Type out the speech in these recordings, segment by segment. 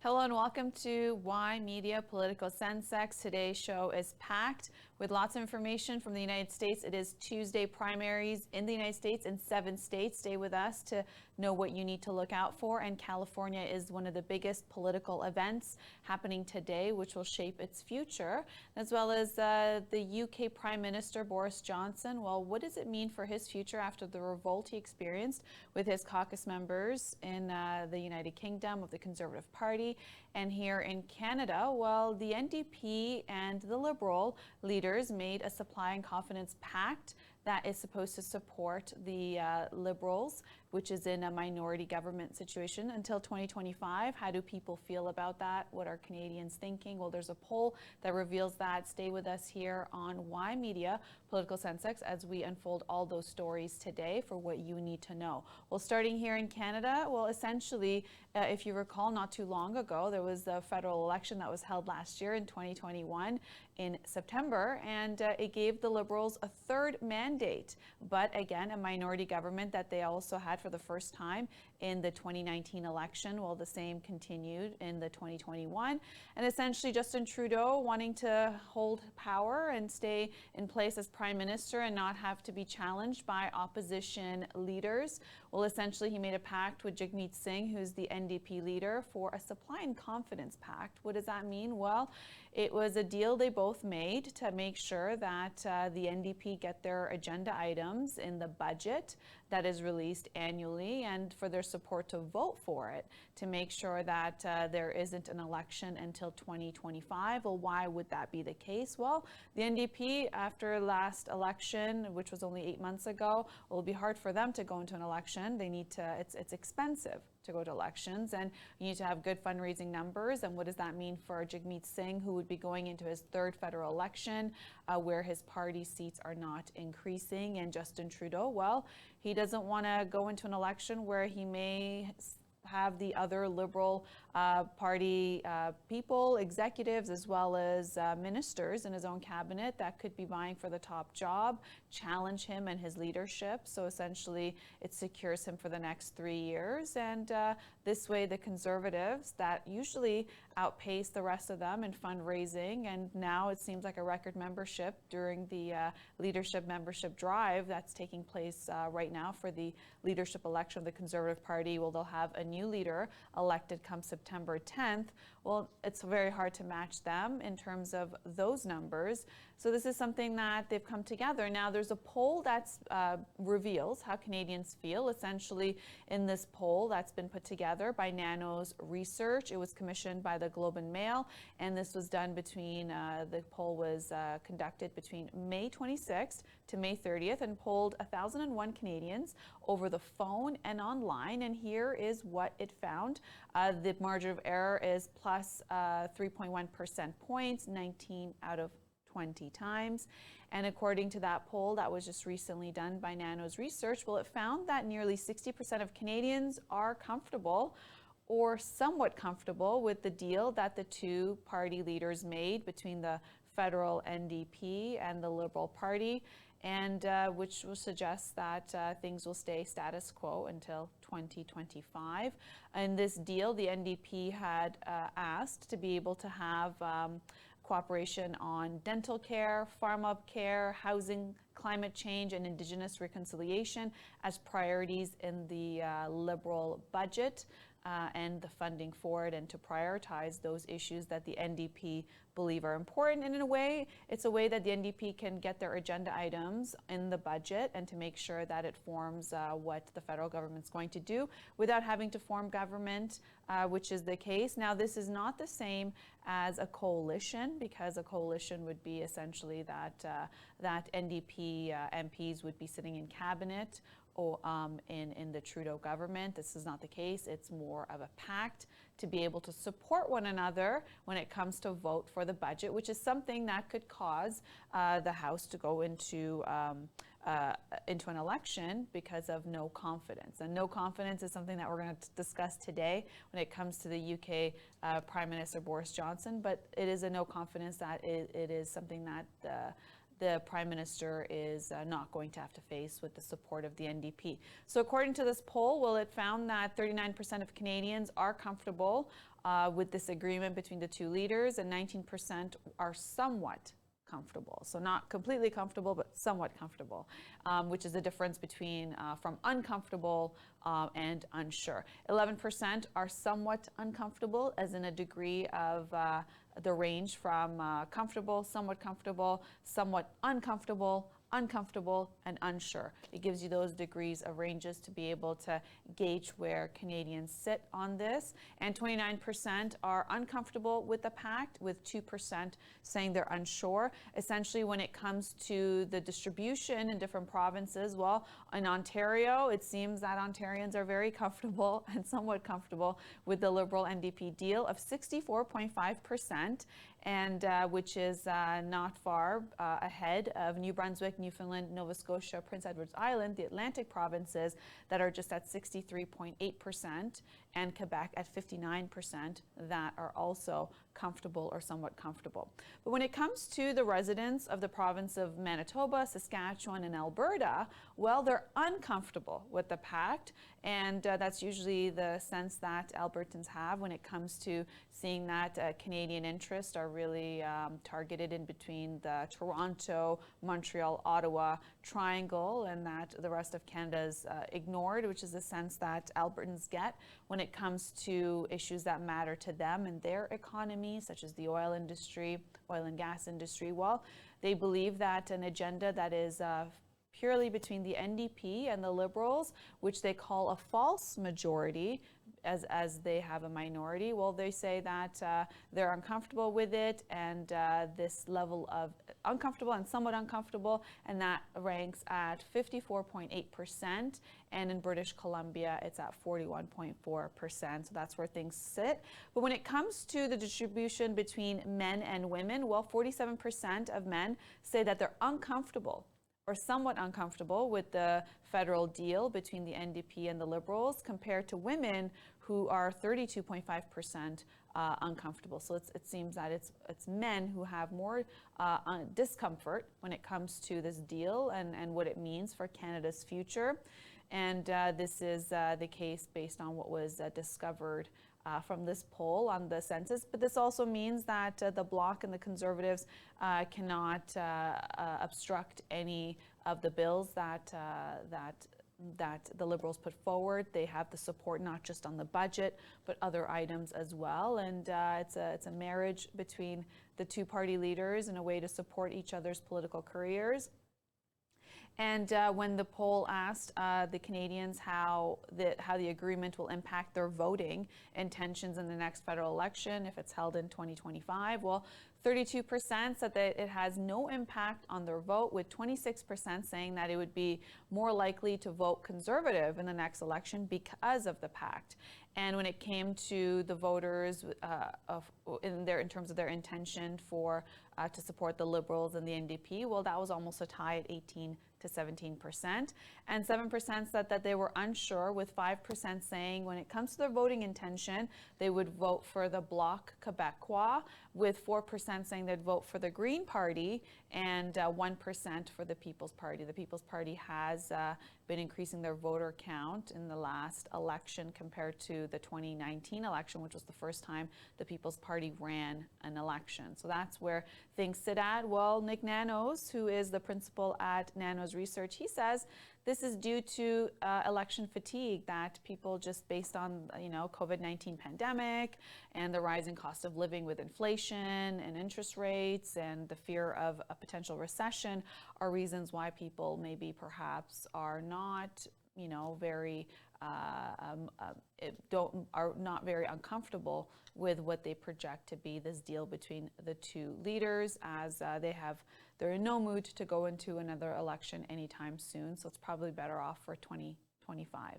Hello and welcome to Y Media Political Sensex. Today's show is packed with lots of information from the United States. It is Tuesday primaries in the United States in 7 states. Stay with us to know what you need to look out for. And California is one of the biggest political events happening today, which will shape its future, as well as the UK Prime Minister Boris Johnson. Well, what does it mean for his future after the revolt he experienced with his caucus members in the United Kingdom of the Conservative Party? And here in Canada, well, the NDP and the Liberal leaders made a supply and confidence pact that is supposed to support the Liberals, which is in a minority government situation until 2025. How do people feel about that? What are Canadians thinking? Well, there's a poll that reveals that. Stay with us here on Y Media Political Sensex as we unfold all those stories today for what you need to know. Well, starting here in Canada, well, essentially, if you recall, not too long ago, there was the federal election that was held last year in 2021 in September, and it gave the Liberals a third mandate, but again, a minority government that they also had for the first time in the 2019 election. Well, the same continued in the 2021, and essentially Justin Trudeau wanting to hold power and stay in place as Prime Minister and not have to be challenged by opposition leaders. Well, essentially he made a pact with Jagmeet Singh, who's the NDP leader, for a supply and confidence pact. What does that mean? Well, it was a deal they both made to make sure that the NDP get their agenda items in the budget that is released annually, and for their support to vote for it to make sure that there isn't an election until 2025. Well, why would that be the case? Well, the NDP, after last election, which was only 8 months ago, it will be hard for them to go into an election. They need to, it's expensive to go to elections, and you need to have good fundraising numbers. And what does that mean for Jagmeet Singh, who would be going into his third federal election where his party seats are not increasing? And Justin Trudeau, well, he doesn't want to go into an election where he may have the other Liberal Party people, executives, as well as ministers in his own cabinet that could be vying for the top job, challenge him and his leadership. So essentially, it secures him for the next 3 years. And this way, the Conservatives that usually outpace the rest of them in fundraising, and now it seems like a record membership during the leadership membership drive that's taking place right now for the leadership election of the Conservative Party. Well, they'll have a new leader elected come September 10th. Well, it's very hard to match them in terms of those numbers. So this is something that they've come together. Now, there's a poll that reveals how Canadians feel. Essentially, in this poll that's been put together by Nanos Research, it was commissioned by the Globe and Mail, and this was done between, the poll was conducted between May 26th to May 30th and polled 1,001 Canadians over the phone and online. And here is what it found. The margin of error is plus 3.1% points, 19 out of 20 times. And according to that poll that was just recently done by Nanos Research, well, it found that nearly 60% of Canadians are comfortable or somewhat comfortable with the deal that the two party leaders made between the federal NDP and the Liberal Party, and which will suggest that things will stay status quo until 2025. In this deal, the NDP had asked to be able to have cooperation on dental care, farm-up care, housing, climate change, and Indigenous reconciliation as priorities in the Liberal budget. And the funding for it, and to prioritize those issues that the NDP believe are important. And in a way, it's a way that the NDP can get their agenda items in the budget and to make sure that it forms what the federal government's going to do without having to form government, which is the case. Now, this is not the same as a coalition, because a coalition would be essentially that that NDP MPs would be sitting in cabinet or in the Trudeau government. This is not the case. It's more of a pact to be able to support one another when it comes to vote for the budget, which is something that could cause the House to go into an election because of no confidence. And no confidence is something that we're going to discuss today when it comes to the UK Prime Minister Boris Johnson. But it is a no confidence that it is something that the Prime Minister is not going to have to face with the support of the NDP. So according to this poll, well, it found that 39% of Canadians are comfortable with this agreement between the two leaders, and 19% are somewhat comfortable. So not completely comfortable, but somewhat comfortable, which is the difference between from uncomfortable and unsure. 11% are somewhat uncomfortable, as in a degree of the range from comfortable, somewhat uncomfortable, uncomfortable, and unsure. It gives you those degrees of ranges to be able to gauge where Canadians sit on this. And 29% are uncomfortable with the pact, with 2% saying they're unsure. Essentially, when it comes to the distribution in different provinces, well, in Ontario, it seems that Ontarians are very comfortable and somewhat comfortable with the Liberal NDP deal of 64.5%. and which is not far ahead of New Brunswick, Newfoundland, Nova Scotia, Prince Edward Island, the Atlantic provinces that are just at 63.8%, and Quebec at 59% that are also comfortable or somewhat comfortable. But when it comes to the residents of the province of Manitoba, Saskatchewan, and Alberta, well, they're uncomfortable with the pact, and that's usually the sense that Albertans have when it comes to seeing that Canadian interests are really targeted in between the Toronto, Montreal, Ottawa triangle, and that the rest of Canada is ignored, which is the sense that Albertans get when it comes to issues that matter to them and their economy, such as the oil industry, oil and gas industry. Well, they believe that an agenda that is purely between the NDP and the Liberals, which they call a false majority, as they have a minority, well, they say that they're uncomfortable with it, and this level of uncomfortable and somewhat uncomfortable, and that ranks at 54.8%, and in British Columbia, it's at 41.4%, so that's where things sit. But when it comes to the distribution between men and women, well, 47% of men say that they're uncomfortable or somewhat uncomfortable with the federal deal between the NDP and the Liberals, compared to women who are 32.5% uncomfortable. So it seems that it's men who have more discomfort when it comes to this deal and what it means for Canada's future. And this is the case based on what was discovered from this poll on the census. But this also means that the Bloc and the Conservatives cannot obstruct any of the bills that the Liberals put forward. They have the support not just on the budget, but other items as well. And it's a marriage between the two party leaders in a way to support each other's political careers. And when the poll asked the Canadians how the agreement will impact their voting intentions in the next federal election if it's held in 2025, well, 32% said that it has no impact on their vote, with 26% saying that it would be more likely to vote Conservative in the next election because of the pact. And when it came to the voters in terms of their intention to support the Liberals and the NDP, well, that was almost a tie at 18 to 17%. And 7% said that they were unsure, with 5% saying when it comes to their voting intention, they would vote for the Bloc Québécois, with 4% saying they'd vote for the Green Party, and 1% for the People's Party. The People's Party has been increasing their voter count in the last election compared to the 2019 election, which was the first time the People's Party ran an election. So that's where things sit at. Well, Nick Nanos, who is the principal at Nanos Research, he says this is due to election fatigue, that people, just based on COVID-19 pandemic and the rising cost of living with inflation and interest rates and the fear of a potential recession, are reasons why people maybe perhaps are not very are not very uncomfortable with what they project to be this deal between the two leaders, as they're in no mood to go into another election anytime soon. So it's probably better off for 2025.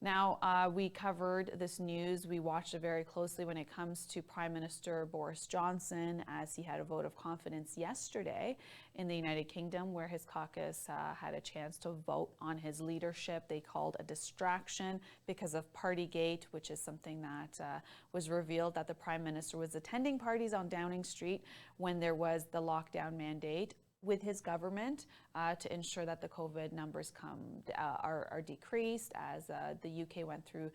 Now, we covered this news. We watched it very closely when it comes to Prime Minister Boris Johnson, as he had a vote of confidence yesterday in the United Kingdom, where his caucus had a chance to vote on his leadership. They called a distraction because of Partygate, which is something that was revealed that the Prime Minister was attending parties on Downing Street when there was the lockdown mandate. with his government to ensure that the COVID numbers are decreased, as the UK went through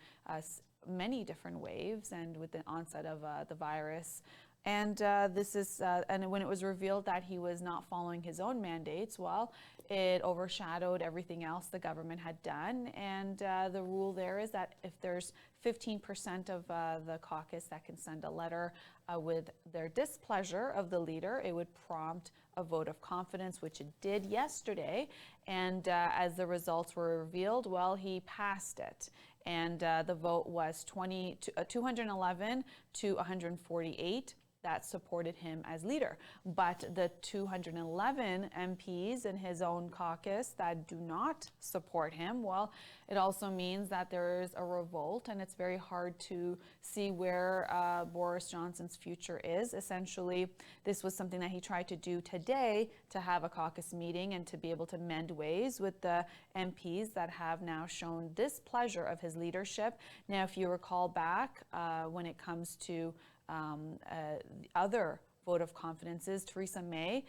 many different waves and with the onset of the virus. And and when it was revealed that he was not following his own mandates, well, it overshadowed everything else the government had done. And the rule there is that if there's 15% of the caucus that can send a letter with their displeasure of the leader, it would prompt a vote of confidence, which it did yesterday. And as the results were revealed, well, he passed it. And the vote was 211 to 148 that supported him as leader. But the 211 MPs in his own caucus that do not support him, well, it also means that there is a revolt, and it's very hard to see where Boris Johnson's future is. Essentially, this was something that he tried to do today, to have a caucus meeting and to be able to mend ways with the MPs that have now shown displeasure of his leadership. Now, if you recall back, when it comes to the other vote of confidences, Theresa May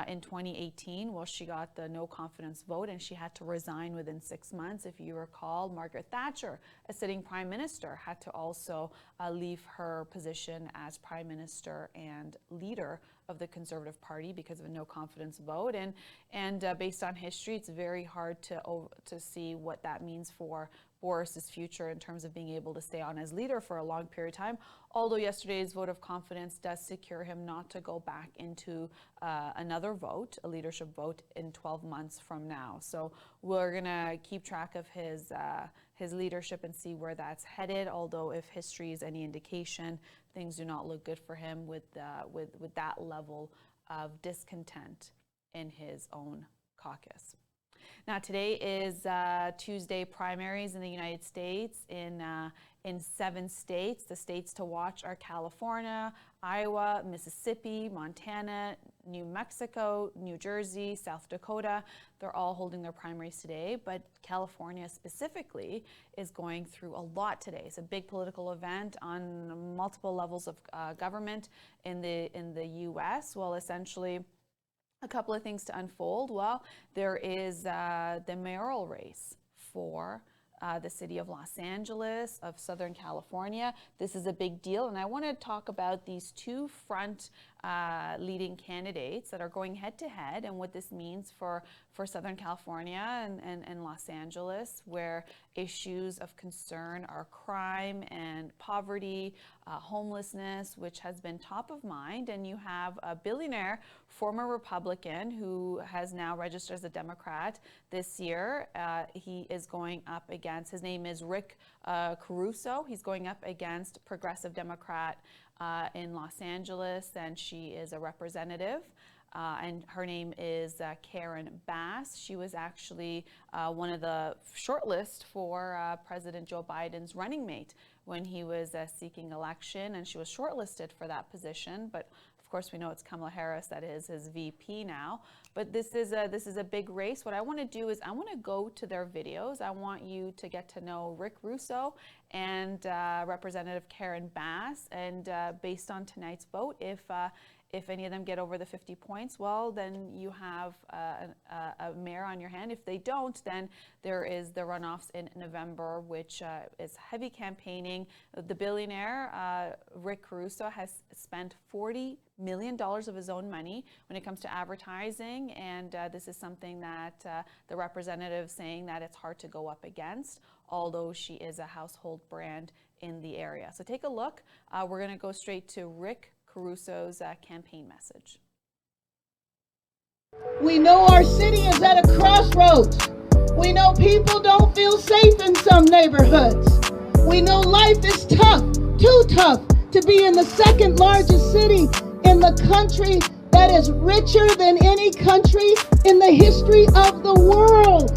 in 2018, well, she got the no confidence vote and she had to resign within 6 months. If you recall, Margaret Thatcher, a sitting prime minister, had to also leave her position as prime minister and leader of the Conservative Party because of a no confidence vote. And based on history, it's very hard to see what that means for Boris's future in terms of being able to stay on as leader for a long period of time, although yesterday's vote of confidence does secure him not to go back into another vote, a leadership vote, in 12 months from now. So we're going to keep track of his leadership and see where that's headed, although if history is any indication, things do not look good for him with that level of discontent in his own caucus. Now, today is Tuesday primaries in the United States in 7 states. The states to watch are California, Iowa, Mississippi, Montana, New Mexico, New Jersey, South Dakota. They're all holding their primaries today, but California specifically is going through a lot today. It's a big political event on multiple levels of government in the U.S. Well, essentially, a couple of things to unfold. Well, there is the mayoral race for the city of Los Angeles, of Southern California. This is a big deal, and I want to talk about these two front leading candidates that are going head to head and what this means for Southern California and Los Angeles, where issues of concern are crime and poverty, homelessness, which has been top of mind. And you have a billionaire, former Republican, who has now registered as a Democrat this year. He is going up against, his name is Rick Caruso. He's going up against progressive Democrat in Los Angeles, and she is a representative. And her name is Karen Bass. She was actually one of the shortlist for President Joe Biden's running mate when he was seeking election, and she was shortlisted for that position. But of course, we know it's Kamala Harris that is his VP now. But this is a big race. What I want to do is I want to go to their videos. I want you to get to know Rick Russo and Representative Karen Bass. And based on tonight's vote, if any of them get over the 50 points, well, then you have a mayor on your hand. If they don't, then there is the runoffs in November, which is heavy campaigning. The billionaire, Rick Caruso, has spent $40 million of his own money when it comes to advertising, and this is something that the representative saying that it's hard to go up against, although she is a household brand in the area. So take a look. We're going to go straight to Rick Caruso's campaign message. We know our city is at a crossroads. We know people don't feel safe in some neighborhoods. We know life is tough, too tough, to be in the second largest city in the country that is richer than any country in the history of the world.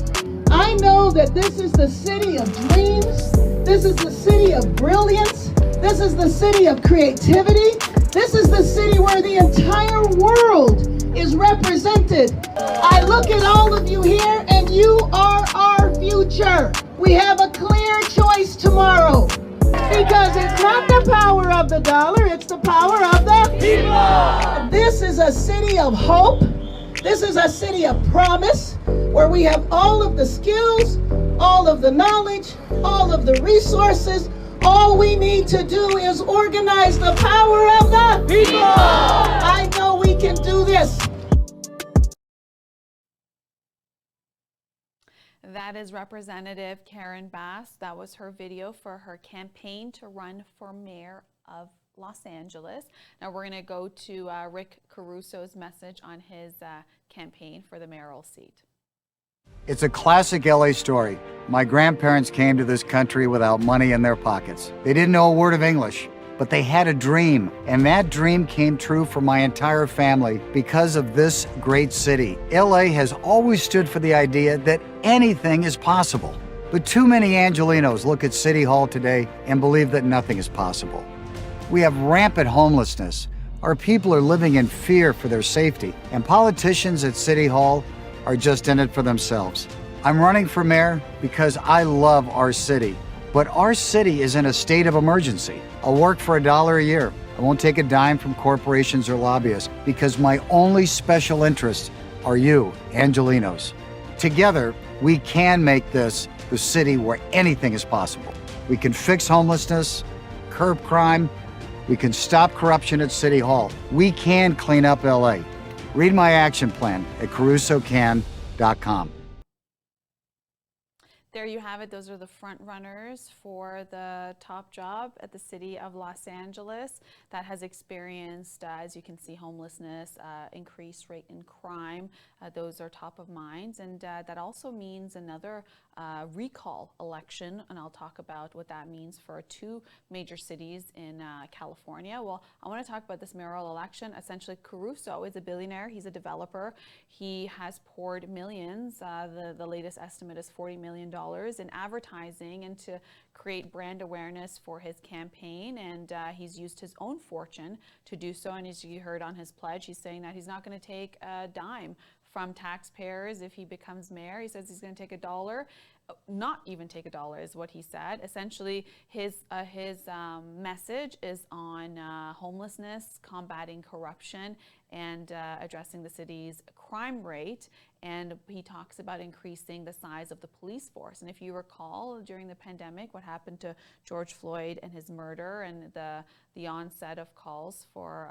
I know that this is the city of dreams. This is the city of brilliance. This is the city of creativity. This is the city where the entire world is represented. I look at all of you here, and you are our future. We have a clear choice tomorrow, because it's not the power of the dollar, it's the power of the people. This is a city of hope. This is a city of promise where we have all of the skills, all of the knowledge, all of the resources. All we need to do is organize the power of the people. I know we can do this. That is Representative Karen Bass. That was her video for her campaign to run for mayor of Los Angeles. Now we're going to go to Rick Caruso's message on his campaign for the mayoral seat. It's a classic LA story. My grandparents came to this country without money in their pockets. They didn't know a word of English, but they had a dream, and that dream came true for my entire family because of this great city. LA has always stood for the idea that anything is possible. But too many Angelenos look at City Hall today and believe that nothing is possible. We have rampant homelessness. Our people are living in fear for their safety, and politicians at City Hall are just in it for themselves. I'm running for mayor because I love our city, but our city is in a state of emergency. I'll work for $1 a year. I won't take a dime from corporations or lobbyists because my only special interests are you, Angelenos. Together, we can make this the city where anything is possible. We can fix homelessness, curb crime, we can stop corruption at City Hall. We can clean up LA. Read my action plan at carusocan.com. There you have it. Those are the front runners for the top job at the city of Los Angeles that has experienced, as you can see, homelessness, increased rate in crime. Those are top of minds, and that also means another recall election, and I'll talk about what that means for two major cities in California. Well, I want to talk about this mayoral election. Essentially, Caruso is a billionaire. He's a developer. He has poured millions. The latest estimate is $40 million in advertising and to create brand awareness for his campaign, and he's used his own fortune to do so. And as you heard on his pledge, he's saying that he's not going to take a dime from taxpayers if he becomes mayor. He says he's going to take $1, not even take $1 is what he said. Essentially, his message is on homelessness, combating corruption, and addressing the city's crime rate. And he talks about increasing the size of the police force. And if you recall, during the pandemic, what happened to George Floyd and his murder and the onset of calls for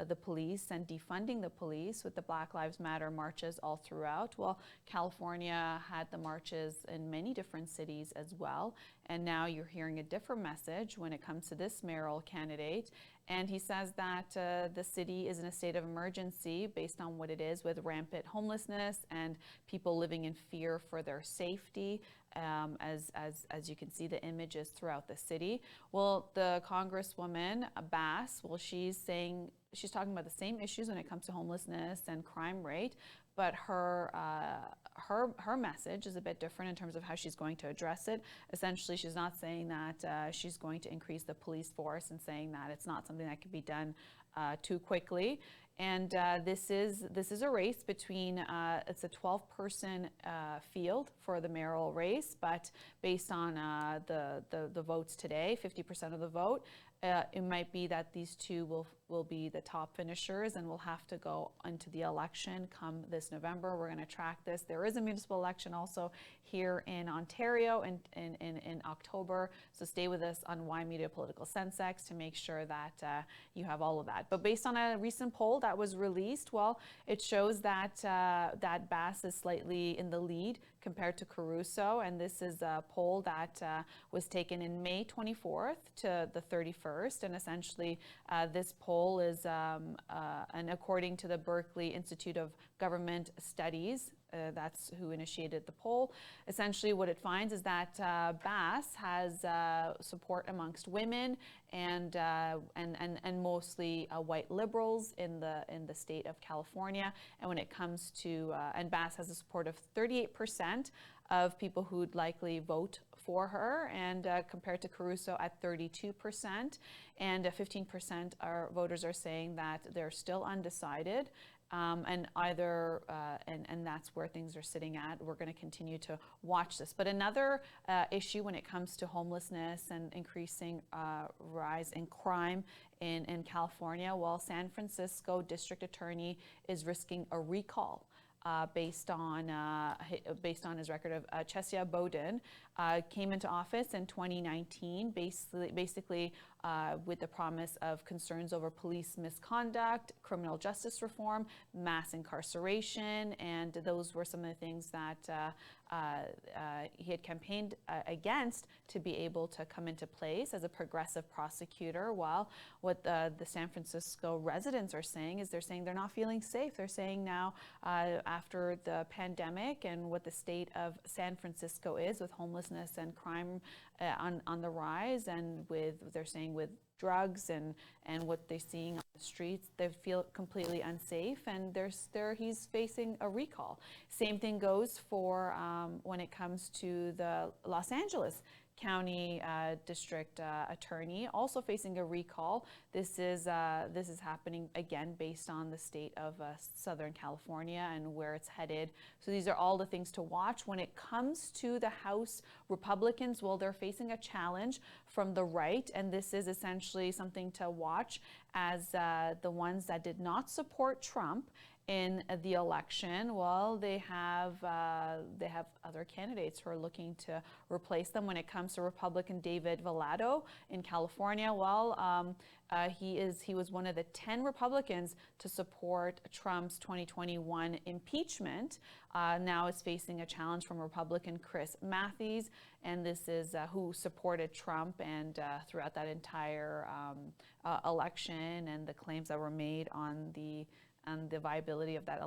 the police and defunding the police with the Black Lives Matter marches all throughout. Well, California had the marches in many different cities as well. And now you're hearing a different message when it comes to this mayoral candidate. And he says that the city is in a state of emergency based on what it is with rampant homelessness and people living in fear for their safety, as you can see the images throughout the city. Well, the Congresswoman Bass, well, she's talking about the same issues when it comes to homelessness and crime rate, but her message is a bit different in terms of how she's going to address it. Essentially, she's not saying that she's going to increase the police force and saying that it's not something that can be done too quickly. And this is a race between, it's a 12-person field for the mayoral race, but based on the votes today, 50% of the vote, it might be that these two will be the top finishers, and we'll have to go into the election come this November. We're going to track this. There is a municipal election also here in Ontario in October, so stay with us on Y Media Political Sensex to make sure that you have all of that. But based on a recent poll that was released, well, it shows that that Bass is slightly in the lead compared to Caruso, and this is a poll that was taken in May 24th to the 31st, and essentially this poll is, and according to the Berkeley Institute of Government Studies, that's who initiated the poll. Essentially what it finds is that Bass has support amongst women and mostly white liberals in the state of California. And when it comes to, and Bass has a support of 38% of people who'd likely vote for her, and compared to Caruso at 32%, and 15% voters are saying that they're still undecided. and that's where things are sitting at. We're going to continue to watch this. But another issue when it comes to homelessness and increasing rise in crime in California, well, San Francisco District Attorney is risking a recall. Based on his record of Chesia Bowden came into office in 2019, basically with the promise of concerns over police misconduct, criminal justice reform, mass incarceration, and those were some of the things that he had campaigned against to be able to come into place as a progressive prosecutor. While what the San Francisco residents are saying is they're saying they're not feeling safe. They're saying now after the pandemic and what the state of San Francisco is with homelessness and crime on the rise, and they're saying with drugs and what they're seeing on the streets, they feel completely unsafe, and he's facing a recall. Same thing goes for when it comes to the Los Angeles County District Attorney, also facing a recall. This is happening again based on the state of Southern California and where it's headed. So these are all the things to watch. When it comes to the House Republicans, well, they're facing a challenge from the right, and this is essentially something to watch as the ones that did not support Trump in the election, well, they have other candidates who are looking to replace them. When it comes to Republican David Vallado in California, well, he was one of the 10 Republicans to support Trump's 2021 impeachment. Now is facing a challenge from Republican Chris Matthews, and this is who supported Trump and throughout that entire election, and the claims that were made on the viability of that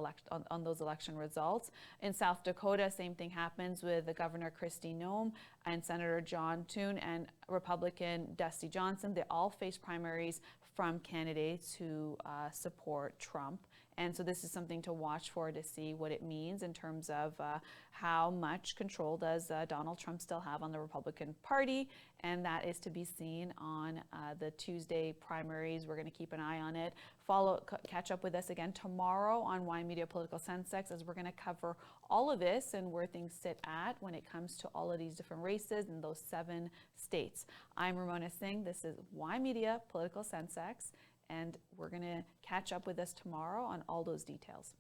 on those election results. In South Dakota, same thing happens with the Governor Kristi Noem and Senator John Thune and Republican Dusty Johnson. They all face primaries from candidates who support Trump. And so this is something to watch for to see what it means in terms of how much control does Donald Trump still have on the Republican Party. And that is to be seen on the Tuesday primaries. We're going to keep an eye on it. Catch up with us again tomorrow on Y Media Political Sensex, as we're going to cover all of this and where things sit at when it comes to all of these different races in those 7 states. I'm Ramona Singh. This is Y Media Political Sensex, and we're going to catch up with us tomorrow on all those details.